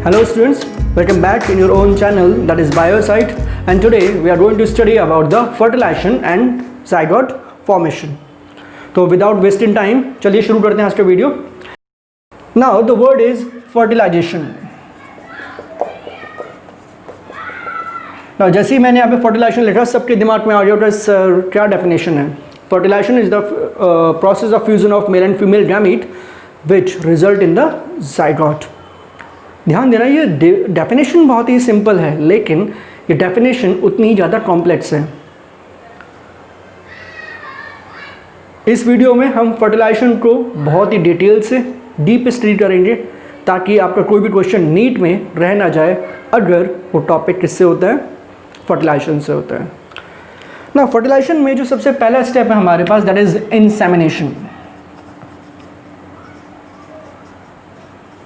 Hello students, welcome back in your own channel that is Biosite, and today we are going to study about the fertilization and zygote formation. तो without wasting time चलिए शुरू करते हैं आज का video. Now the word is fertilization. Now जैसे ही मैंने यहाँ पे fertilization लिखा सबके दिमाग में आ गया सर क्या डेफिनेशन है. Fertilization is the process of fusion of male and female gamete which result in the zygote. ध्यान देना ये डेफिनेशन बहुत ही सिंपल है लेकिन ये डेफिनेशन उतनी ही ज़्यादा कॉम्प्लेक्स है. इस वीडियो में हम फर्टिलाइजेशन को बहुत ही डिटेल से डीप स्टडी करेंगे ताकि आपका कोई भी क्वेश्चन नीट में रह ना जाए अगर वो टॉपिक किससे होता है, फर्टिलाइजेशन से होता है ना. फर्टिलाइजेशन में जो सबसे पहला स्टेप है हमारे पास that is insemination.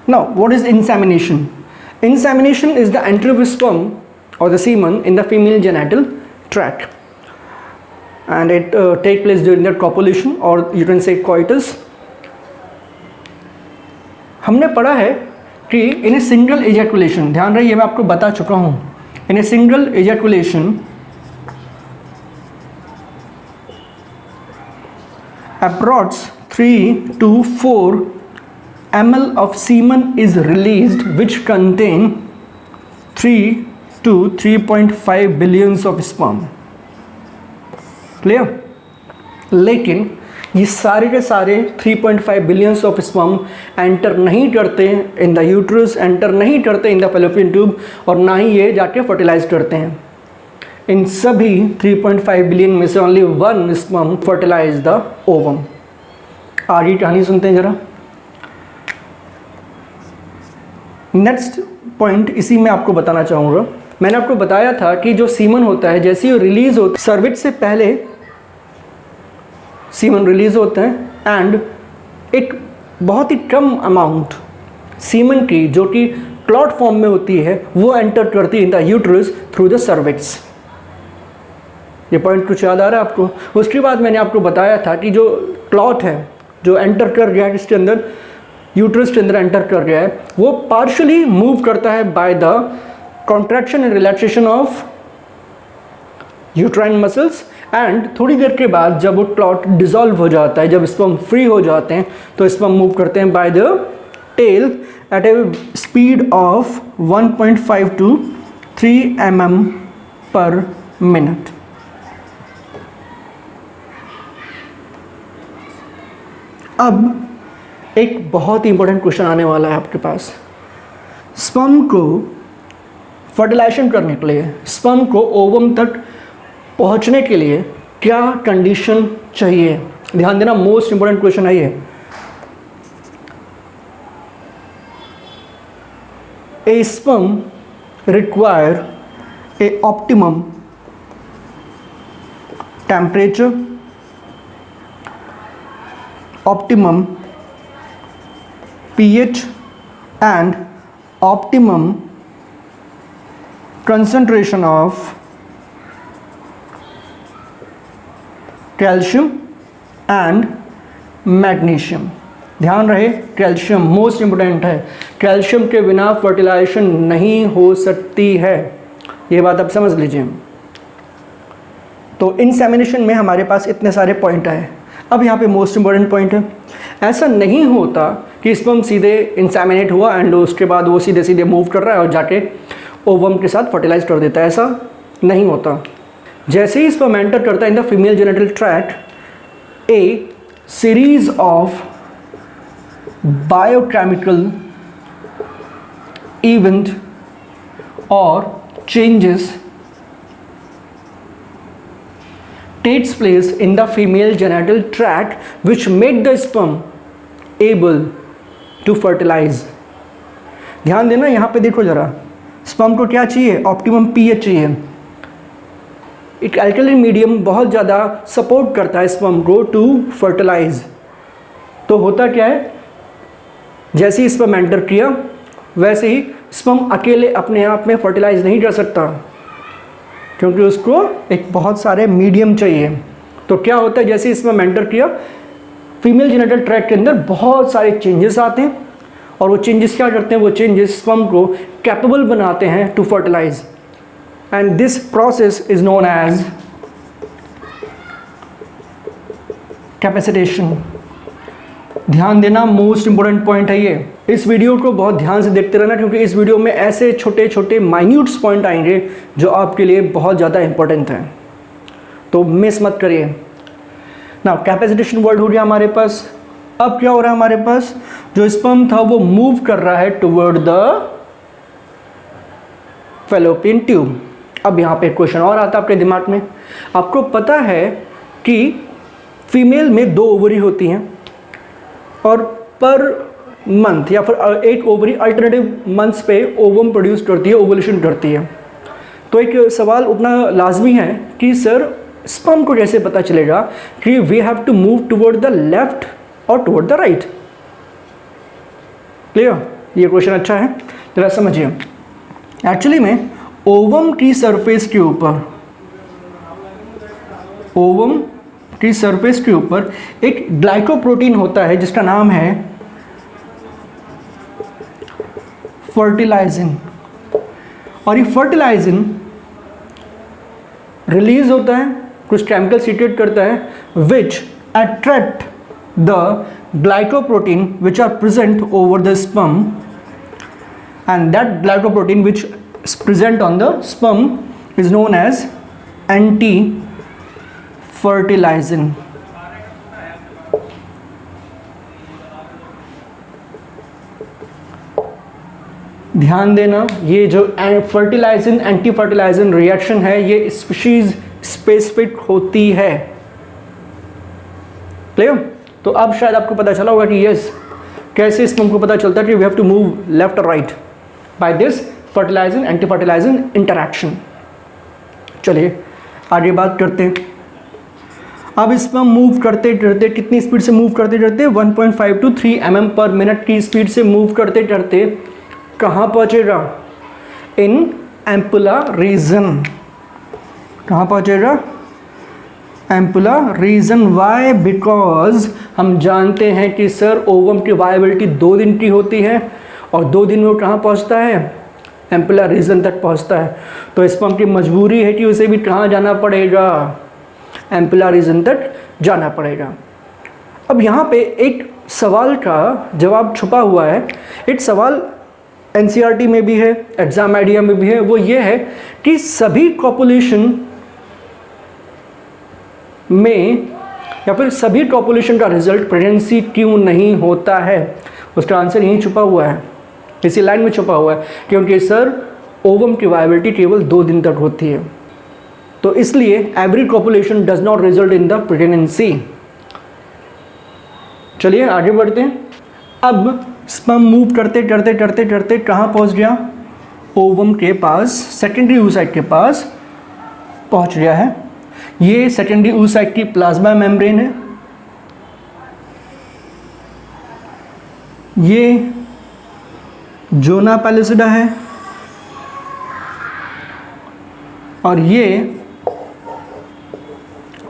Now, what is insemination? Insemination is the entry of sperm or the semen in the female genital tract, and it take place during the copulation or you can say coitus. हमने पढ़ा है कि in a single ejaculation, ध्यान रहे ये मैं आपको बता चुका हूँ, in a single ejaculation approx 3 to 4 ml of semen is released which contain 3 to 3.5 billions of sperm. Clear? लेकिन ये सारे के सारे 3.5 billions of sperm एंटर नहीं करते इन द यूट्रस, एंटर नहीं करते इन द फैलोपियन ट्यूब और ना ही ये जाके फर्टिलाइज करते हैं. इन सभी 3.5 बिलियन में से only one sperm fertilize the ovum. आगे कहानी सुनते हैं जरा. नेक्स्ट पॉइंट इसी में आपको बताना चाहूँगा. मैंने आपको बताया था कि जो सीमन होता है जैसे ही रिलीज होता है सर्विक्स से पहले सीमन रिलीज होता है एंड एक बहुत ही कम अमाउंट सीमन की जो कि क्लॉट फॉर्म में होती है वो एंटर करती है in the uterus through the cervix. ये पॉइंट कुछ याद आ रहा है आपको. उसके बाद मैंने आपको बताया था कि जो क्लॉट है जो एंटर कर गया है इसके अंदर, यूट्रस के अंदर एंटर कर गया है, वो पार्शली मूव करता है by the contraction and relaxation of uterine muscles and थोड़ी देर के बाद जब वो क्लॉट डिसॉल्व हो जाता है, जब स्पर्म फ्री हो जाते हैं तो स्पर्म मूव करते हैं by the tail at a speed of 1.5 to 3 mm पर मिनट. अब एक बहुत ही इंपॉर्टेंट क्वेश्चन आने वाला है आपके पास. स्पर्म को फर्टिलाइजेशन करने के लिए, स्पर्म को ओवम तक पहुंचने के लिए क्या कंडीशन चाहिए? ध्यान देना, मोस्ट इंपॉर्टेंट क्वेश्चन है ये. A sperm require a optimum temperature, optimum pH and optimum concentration of calcium and magnesium. ध्यान रहे कैल्शियम मोस्ट इंपोर्टेंट है. कैल्शियम के बिना फर्टिलाइजेशन नहीं हो सकती है, ये बात आप समझ लीजिए. तो इंसेमिनेशन में हमारे पास इतने सारे पॉइंट आए. अब यहाँ पे मोस्ट इंपॉर्टेंट पॉइंट है, ऐसा नहीं होता कि स्पर्म सीधे इंसेमिनेट हुआ एंड उसके बाद वो सीधे सीधे मूव कर रहा है और जाके ओवम के साथ फर्टिलाइज कर देता है. ऐसा नहीं होता. जैसे ही स्पर्म एंटर करता है in the female genital tract, A series of biochemical event और changes takes place in the female genital tract which make the sperm able to fertilize. ध्यान देना यहाँ पे देखो जरा, स्पर्म को क्या चाहिए? ऑप्टिमम पीएच चाहिए. एक अल्कलाइन मीडियम बहुत ज़्यादा सपोर्ट करता है स्पर्म को टू फर्टिलाइज. तो होता क्या है, जैसे ही स्पर्म एंटर किया वैसे ही स्पर्म अकेले अपने आप में फर्टिलाइज नहीं कर सकता क्योंकि उसको एक बहुत सारे मीडियम चाहिए. तो क्या होता है, जैसे इसमें एंटर किया फीमेल जेनिटल ट्रैक्ट के अंदर बहुत सारे चेंजेस आते हैं और वो चेंजेस क्या करते हैं, वो चेंजेस स्पर्म को कैपेबल बनाते हैं to fertilize, and this process is known as capacitation. ध्यान देना, मोस्ट इंपॉर्टेंट पॉइंट है ये। इस वीडियो को बहुत ध्यान से देखते रहना, क्योंकि इस वीडियो में ऐसे छोटे छोटे माइन्यूट्स पॉइंट आएंगे जो आपके लिए बहुत ज़्यादा इंपॉर्टेंट हैं, तो मिस मत करिए ना। कैपेसिटेशन वर्ड हो गया हमारे पास। अब क्या हो रहा है हमारे पास, जो स्पर्म था वो मूव कर रहा है टुवर्ड द फैलोपियन ट्यूब। अब यहाँ पे क्वेश्चन और आता है आपके दिमाग में। आपको पता है कि फीमेल में 2 ओवरी होती हैं और पर मंथ या फिर एक ओवरी अल्टरनेटिव मंथ्स पे ओवम प्रोड्यूस करती है, ओवुलेशन करती है। तो एक सवाल उठना लाजमी है कि सर स्पर्म को कैसे पता चलेगा कि we have to move toward the left और टुवर्ड द राइट। क्लियर? ये क्वेश्चन अच्छा है, जरा समझिए। एक्चुअली में ओवम की सरफेस के ऊपर, ओवम की सरफेस के ऊपर एक ग्लाइकोप्रोटीन होता है जिसका नाम है फर्टिलाइजिन, और ये फर्टिलाइजिन रिलीज होता है, कुछ केमिकल सीक्रेट करता है which attract the glycoprotein which are present over the sperm, and that glycoprotein which is present on the sperm is known as anti-fertilizin. ध्यान देना, ये जो फर्टिलाइजिन एंटी फर्टिलाइजिन रिएक्शन है ये स्पीशीज स्पेसिफिक होती है। क्लियर? तो अब शायद आपको पता चला होगा कि यस, कैसे स्पर्म को पता चलता है कि we have to move left और right by this fertilizin anti fertilizin interaction. चलिए आगे बात करते हैं। अब स्पर्म मूव करते करते कितनी स्पीड से मूव करते करते 1.5 to 3 mm पर मिनट की स्पीड से मूव करते करते कहाँ पहुँचेगा? इन एम्पुला रीजन। कहाँ पहुँचेगा? Ampulla reason. वाई? बिकॉज हम जानते हैं कि सर ओवम की वायबिलिटी 2 दिन की होती है और 2 दिन में वो कहाँ पहुँचता है? एम्पुला रीजन तक पहुँचता है। तो स्पर्म की मजबूरी है कि उसे भी कहाँ जाना पड़ेगा? एम्पुला रीजन तक जाना पड़ेगा। अब यहाँ पे एक सवाल का जवाब छुपा हुआ है। एक सवाल एनसीईआरटी में भी है, एग्जाम आइडिया में भी है, वो ये है कि सभी कॉपुलेशन में या फिर सभी कॉपुलेशन का रिजल्ट प्रेगनेंसी क्यों नहीं होता है? उसका आंसर यहीं छुपा हुआ है, इसी लाइन में छुपा हुआ है, क्योंकि सर ओवम की वायबिलिटी केवल 2 दिन तक होती है, तो इसलिए every copulation does not result in the pregnancy. चलिए आगे बढ़ते हैं। अब स्पर्म मूव करते करते करते करते कहाँ पहुँच गया? ओवम के पास, सेकेंडरी oocyte के पास पहुँच गया है। ये सेकेंडरी oocyte की प्लाज्मा मेम्ब्रेन है। ये जोना पैलिसिडा है और ये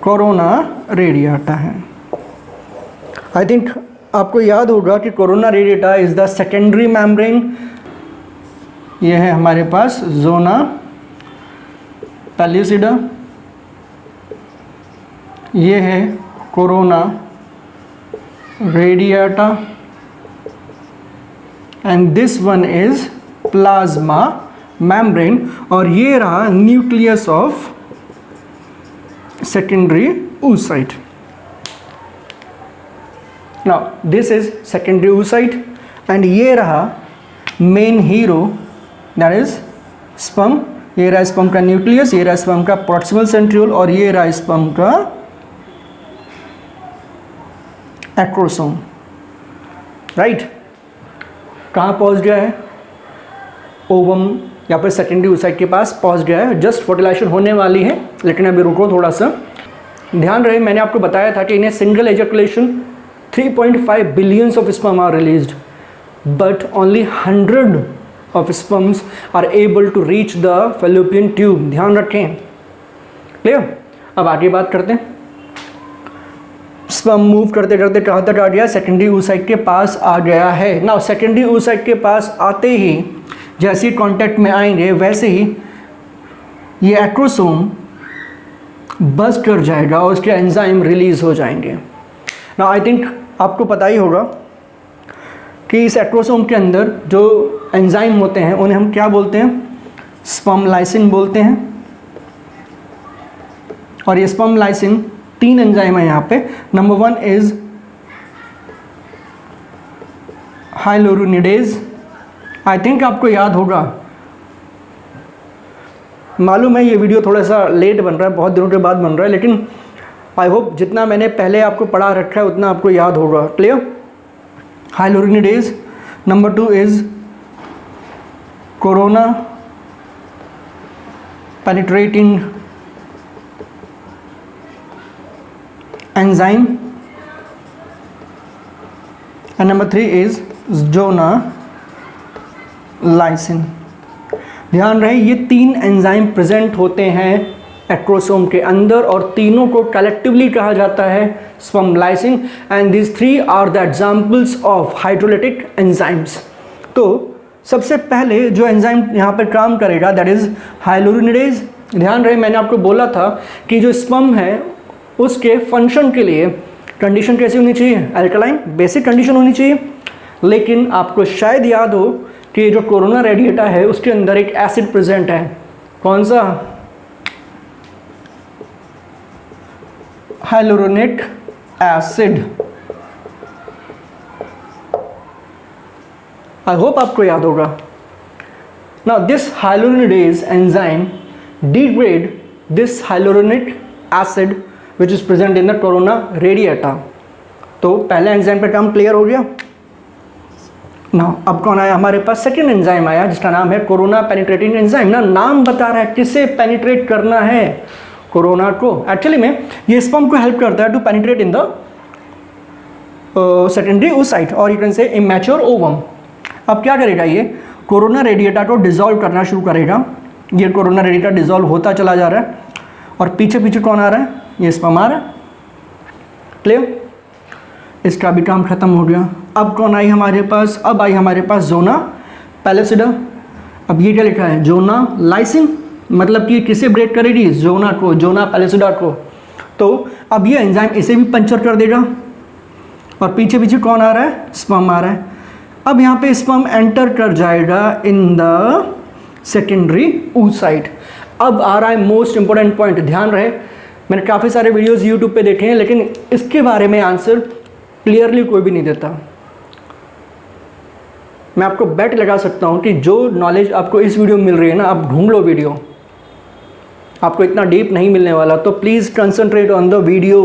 कोरोना रेडिएटा है। आई थिंक आपको याद होगा कि corona radiata is the secondary membrane. ये है हमारे पास जोना पैलिसिडा, ये है corona radiata and this one is plasma membrane, और ये रहा nucleus of secondary oocyte। Now this is secondary oocyte and ये रहा main hero, that is sperm. ये रहा स्पर्म का न्यूक्लियस, ये रहा स्पर्म का प्रॉक्सिमल सेंट्रियोल और ये रहा स्पर्म का एक्रोसोम। राइट? कहाँ पहुँच गया है? ओवम या फिर सेकेंडरी oocyte के पास पहुँच गया है। जस्ट फर्टिलाइजेशन होने वाली है, लेकिन अभी रुको थोड़ा सा। ध्यान रहे, मैंने आपको बताया था कि in a single ejaculation 3.5 billions of sperm are released, but only 100 of sperms are able to reach the fallopian tube. ध्यान रखें। क्लियर? अब आगे बात करते हैं। स्पर्म मूव करते करते कहाँ तक आ गया, सेकेंडरी oocyte के पास आ गया है। नाउ सेकेंडरी oocyte के पास आते ही जैसे ही कॉन्टैक्ट में आएंगे वैसे ही ये एक्रोसोम बस्ट कर जाएगा और उसके एंजाइम रिलीज हो जाएंगे। नाउ आई थिंक आपको पता ही होगा कि इस एक्रोसोम के अंदर जो एंजाइम होते हैं उन्हें हम क्या बोलते हैं, स्पर्म लाइसिन बोलते हैं। और ये स्पर्म लाइसिन 3 एंजाइम है यहाँ पे। Number 1 is hyaluronidase. I think आपको याद होगा, मालूम है ये वीडियो थोड़ा सा लेट बन रहा है, बहुत दिनों के बाद बन रहा है, लेकिन आई होप जितना मैंने पहले आपको पढ़ा रखा है उतना आपको याद होगा। Clear? Hyaluronidase. Number 2 is corona penetrating enzyme and number 3 is zona lysin. ध्यान रहे ये 3 एंजाइम प्रेजेंट होते हैं एक्रोसोम के अंदर और तीनों को कलेक्टिवली कहा जाता है sperm lysin and this 3 are the examples of hydrolytic enzymes. तो सबसे पहले जो एंजाइम यहाँ पर काम करेगा दैट इज हाइलोरुनिडेज। ध्यान रहे मैंने आपको बोला था कि जो स्पर्म है उसके फंक्शन के लिए कंडीशन कैसी होनी चाहिए, अल्कलाइन बेसिक कंडीशन होनी चाहिए। लेकिन आपको शायद याद हो कि जो कोरोना रेडिएटा है उसके अंदर एक एसिड प्रेजेंट है। कौन सा? Hyaluronic acid. आई होप आपको याद होगा। Now this hyaluronidase enzyme degrade this hyaluronic acid which is present in the corona radiata। तो पहले एंजाइम पे काम क्लियर हो गया। नाउ अब कौन आया हमारे पास, सेकेंड एंजाइम आया जिसका नाम है कोरोना पेनिट्रेटिंग एंजाइम। ना नाम बता रहा है किसे पेनिट्रेट करना है, कोरोना को। एक्चुअली में ये स्पर्म को हेल्प करता है to penetrate in the secondary oocyte और you can say immature ovum. अब क्या करेगा, ये कोरोना रेडिएटा को डिसॉल्व करना शुरू करेगा। ये कोरोना रेडिएटा डिसॉल्व होता चला जा रहा है और पीछे पीछे कौन आ रहा है, ये स्पर्म आ रहा है। क्लियर? इसका भी काम खत्म हो गया। अब कौन आई हमारे पास, अब आई हमारे पास जोना पैलेसिडा। अब ये क्या लिखा है, जोना लाइसिन, मतलब कि किसे ब्रेक करेगी, जोना को, जोना पैलेसिडा को। तो अब ये एंजाइम इसे भी पंचर कर देगा और पीछे पीछे कौन आ रहा है, स्पर्म आ रहा है। अब यहाँ पे स्पर्म एंटर कर जाएगा इन द सेकेंडरी oocyte। अब आ रहा है मोस्ट इंपॉर्टेंट पॉइंट। ध्यान रहे मैंने काफ़ी सारे वीडियोस यूट्यूब पे देखे हैं लेकिन इसके बारे में आंसर क्लियरली कोई भी नहीं देता। मैं आपको बेट लगा सकता हूँ कि जो नॉलेज आपको इस वीडियो में मिल रही है ना, आप ढूंढ लो वीडियो, आपको इतना डीप नहीं मिलने वाला। तो please concentrate on the video.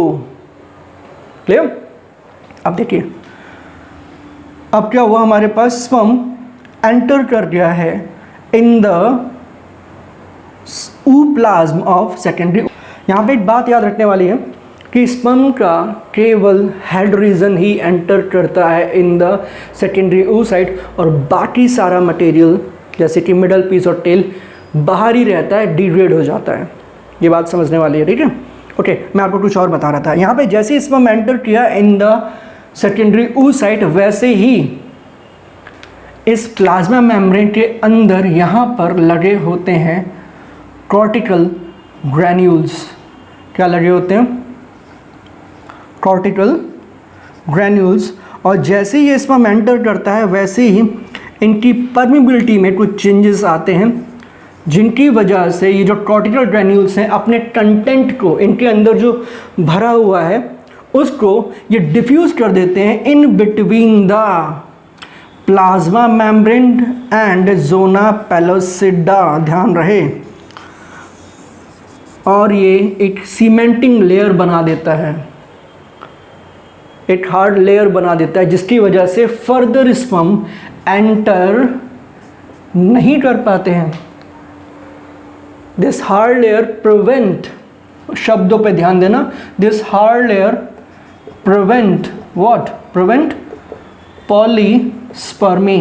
Clear? अब देखिए अब क्या हुआ, हमारे पास स्पर्म एंटर कर गया है इन द ooप्लाज्म ऑफ सेकेंडरी। यहाँ पे एक बात याद रखने वाली है कि स्पर्म का केवल हेड रीजन ही एंटर करता है इन द सेकेंडरी oocyte और बाकी सारा मटेरियल जैसे कि मिडल पीस और टेल बाहर ही रहता है, डिग्रेड हो जाता है। ये बात समझने वाली है, ठीक है? ओके, मैं आपको कुछ और बता रहा था। यहाँ पे जैसे ही स्पर्म एंटर किया इन द सेकेंडरी oocyte वैसे ही इस प्लाज्मा मेम्ब्रेन के अंदर यहाँ पर लगे होते हैं कॉर्टिकल ग्रैन्यूल्स। क्या लगे होते हैं, कॉर्टिकल ग्रैन्यूल्स। और जैसे ही ये स्पर्म एंटर करता है वैसे ही इनकी परमिबिलिटी में कुछ चेंजेस आते हैं जिनकी वजह से ये जो कॉर्टिकल ग्रैन्यूल्स हैं अपने कंटेंट को, इनके अंदर जो भरा हुआ है उसको ये डिफ्यूज कर देते हैं in between the plasma membrane and zona pellucida. ध्यान रहे, और ये एक सीमेंटिंग लेयर बना देता है, एक हार्ड लेयर बना देता है जिसकी वजह से फर्दर स्पर्म एंटर नहीं कर पाते हैं। दिस हार्ड लेयर प्रिवेंट, शब्दों पे ध्यान देना, this hard layer prevent what, prevent polyspermy.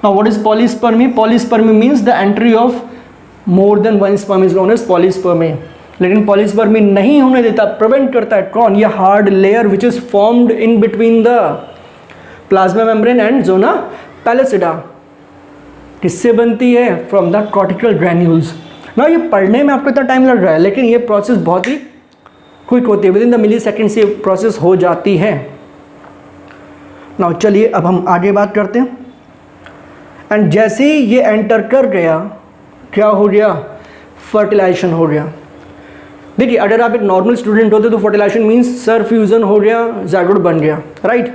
Now what is polyspermy? Polyspermy means the entry of more than one sperm is known as polyspermy. लेकिन polyspermy नहीं होने देता, प्रिवेंट करता है। कौन? ये hard layer which is formed in between the plasma membrane and zona pellucida. किससे बनती है? From the cortical granules. ना ये पढ़ने में आपको इतना टाइम लग रहा है, लेकिन ये प्रोसेस बहुत ही क्विक होती है, within the millisecond से प्रोसेस हो जाती है। ना चलिए अब हम आगे बात करते हैं। एंड जैसे ही ये एंटर कर गया, क्या हो गया? फर्टिलाइजेशन हो गया। देखिए, अगर आप एक नॉर्मल स्टूडेंट होते तो फर्टिलाइजेशन मीन्स सर फ्यूजन हो गया, ज़ायगोट बन गया, right?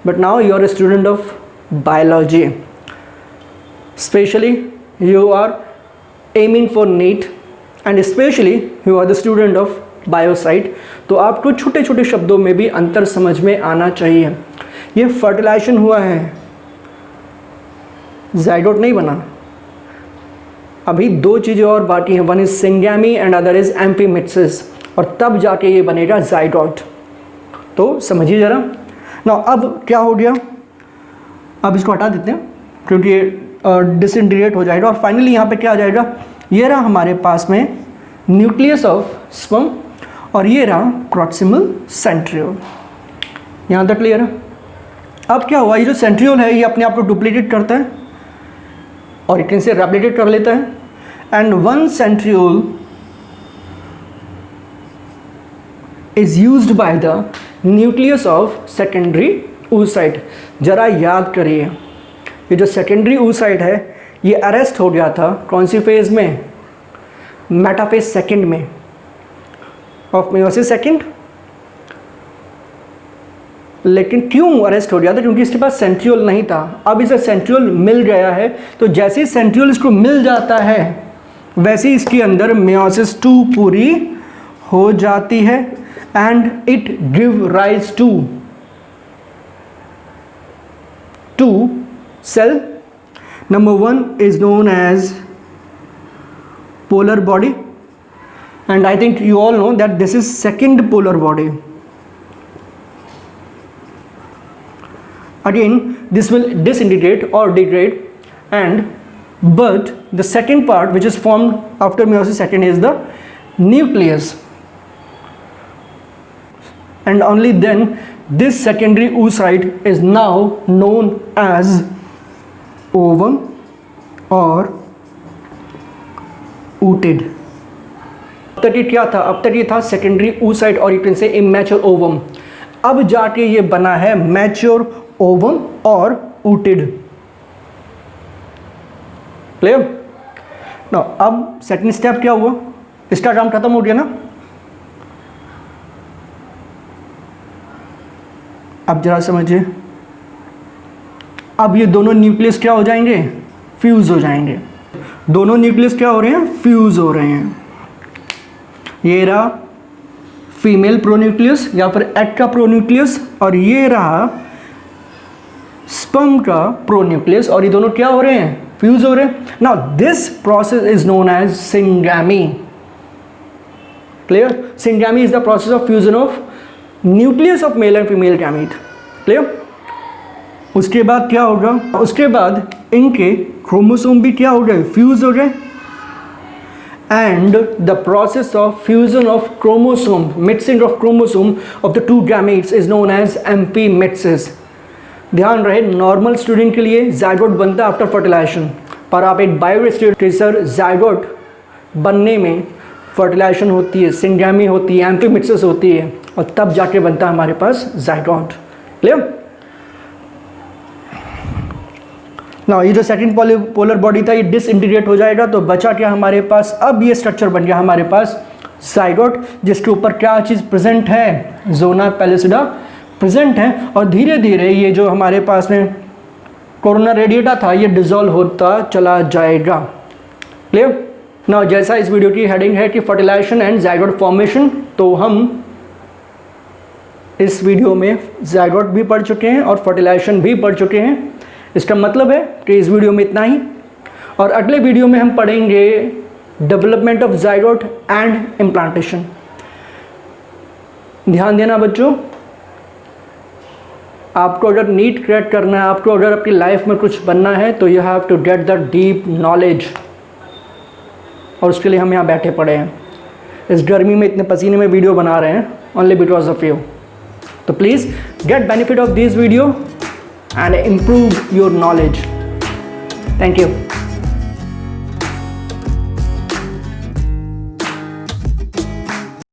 But now you are a student of biology, specially you are aiming for NEET and especially you are the student of Biosite, तो आपको छोटे छोटे शब्दों में भी अंतर समझ में आना चाहिए। ये फर्टिलाइजेशन हुआ है, ज़ायगोट नहीं बना। अभी दो चीज़ें और बाकी हैं, one is syngamy and other is amphimixis, और तब जाके ये बनेगा ज़ायगोट। तो समझिए ज़रा ना। अब क्या हो गया? अब इसको हटा देते हैं क्योंकि ये डिसइंटीग्रेट हो जाएगा, और फाइनली यहाँ पे क्या आ जाएगा? ये रहा हमारे पास में न्यूक्लियस ऑफ स्पर्म, और ये रहा प्रॉक्सिमल सेंट्रियोल। यहाँ तक क्लियर है? अब क्या हुआ? ये जो सेंट्रियोल है ये अपने आप को डुप्लीकेट करता है और इतने से रेप्लिकेट कर लेता है, and one centriole is used by the nucleus of secondary oocyte। जरा याद करिए, ये जो सेकेंडरी oocyte है ये अरेस्ट हो गया था कौन सी फेज में? मेटाफेज सेकेंड में ऑफ मेयोसिस सेकेंड। लेकिन क्यों अरेस्ट हो गया था? क्योंकि इसके पास सेंट्रियोल नहीं था। अब इसे सेंट्रियोल मिल गया है, तो जैसे ही सेंट्रियोल इसको मिल जाता है वैसे ही इसके अंदर मेयोसिस 2 पूरी हो जाती है, and it give rise to cell. Number 1 is known as polar body, and I think you all know that this is second polar body. Again this will disintegrate or degrade, and but the second part which is formed after meiosis second is the nucleus, and only then this secondary oocyte is now known as ovum और ooted। अब तक ये क्या था? अब तक ये था सेकेंडरी oocyte और इट से इमैच्योर ओवम। अब जाके ये बना है मैच्योर ओवम और ooted। क्लियर? ना अब सेकंड स्टेप क्या हुआ? इसका काम खत्म हो गया ना। अब जरा समझिए, अब ये दोनों न्यूक्लियस क्या हो जाएंगे? फ्यूज हो जाएंगे। दोनों न्यूक्लियस क्या हो रहे हैं? फ्यूज हो रहे हैं। ये रहा फीमेल प्रोन्यूक्लियस या फिर एग का प्रोन्यूक्लियस, और ये रहा स्पर्म का प्रोन्यूक्लियस, और ये दोनों क्या हो रहे हैं? फ्यूज हो रहे हैं। Now this process is known as syngamy. Clear? Syngamy is the process of fusion of nucleus of male and female gamete. Clear? उसके बाद क्या होगा? उसके बाद इनके क्रोमोसोम भी क्या हो गए? फ्यूज हो गए, and the process of fusion of chromosome, mixing of chromosome of the two gametes is known as amphimixis. ध्यान रहे, नॉर्मल स्टूडेंट के लिए ज़ायगोट बनता है आफ्टर फर्टिलाइजेशन, पर आप एक बायोस्टेट के सर ज़ायगोट बनने में फर्टिलाइजेशन होती है, सिंगैमी होती है, एम्फीमिक्सिस होती है, और तब जाके बनता है हमारे पास ज़ायगोट। क्लियर? ना ये जो सेकंड पोलर बॉडी था ये डिसइंटीग्रेट हो जाएगा, तो बचा क्या हमारे पास? अब ये स्ट्रक्चर बन गया हमारे पास ज़ायगोट, जिसके ऊपर क्या चीज़ प्रेजेंट है? जोना पैलिसिडा प्रेजेंट है, और धीरे धीरे ये जो हमारे पास में कोरोना रेडिएटा था ये डिसॉल्व होता चला जाएगा। क्लियर? ना जैसा इस वीडियो की हेडिंग है कि फर्टिलाइजेशन एंड ज़ायगोट फॉर्मेशन, तो हम इस वीडियो में ज़ायगोट भी पढ़ चुके हैं और फर्टिलाइजेशन भी पढ़ चुके हैं। इसका मतलब है कि इस वीडियो में इतना ही, और अगले वीडियो में हम पढ़ेंगे development of zygote and implantation. ध्यान देना बच्चों, आपको अगर नीट क्रैक करना है, आपको अगर आपकी लाइफ में कुछ बनना है, तो you have to get the deep knowledge, और उसके लिए हम यहाँ बैठे पड़े हैं। इस गर्मी में इतने पसीने में वीडियो बना रहे हैं, ओनली बिकॉज ऑफ यू। तो please get benefit of this video and improve your knowledge. Thank you.